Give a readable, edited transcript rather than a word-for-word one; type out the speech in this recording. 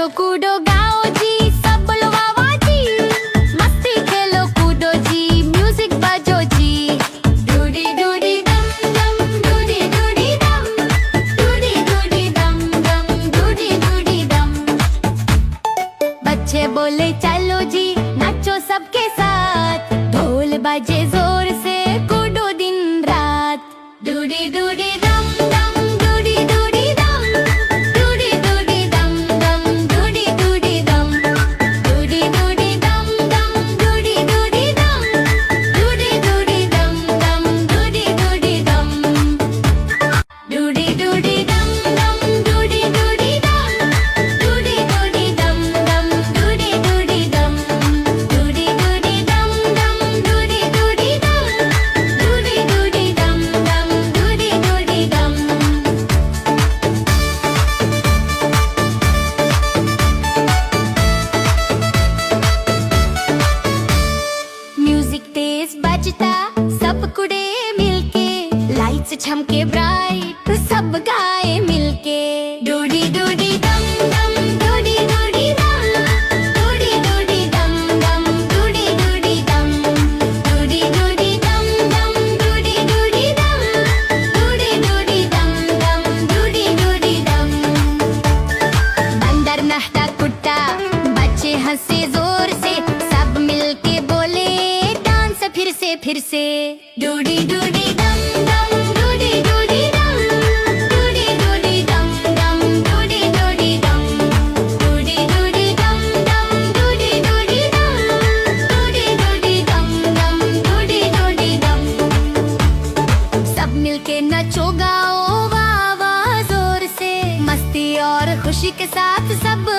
नाचो कूदो गाओ जी, सब बोलो वाह वाह जी। मस्ती खेलो कूदो जी, म्यूजिक बजो जी। डूडी डूडी दम दम, डूडी डूडी दम, डूडी डूडी दम दम, डूडी डूडी दम। बच्चे बोले चलो जी, नाचो सबके साथ। ढोल बजे जोर से, कूदो दिन रात। डूडी डूडी दम दम, डूडी डूडी दम, डूडी डूडी दम दम, डूडी डूडी दम। डूडी डूडी दम दम, डूडी डूडी दम, डूडी डूडी दम दम, डूडी डूडी दम। डूडी डूडी दम दम, डूडी डूडी दम, डूडी डूडी दम दम, डूडी डूडी दम। डूडी डूडी दम दम, डूडी डूडी दम, डूडी डूडी दम दम, डूडी डूडी दम। म्यूजिक तेज बजता, सब कुड़े मिलके। लाइट्स चमके ब्राइट, सब गाए मिलके। डूडी डूडी दम दम, डूडी डूडी दम, डूडी डूडी दम दम, डूडी डूडी दम। डूडी डूडी दम दम, डूडी डूडी दम, डूडी डूडी दम दम, डूडी डूडी दम। बंदर नहता कुत्ता, बच्चे हंसे जोर से। सब मिलके बोले डांस फिर से। डूडी डूडी दम दम, डूडी डूडी दम, डूडी डूडी दम दम, डूडी डूडी दम। डूडी डूडी दम दम, डूडी डूडी दम, डूडी डूडी दम दम, डूडी डूडी दम। सब मिलके नचो गाओ वाह वाह जोर से। मस्ती और खुशी के साथ सब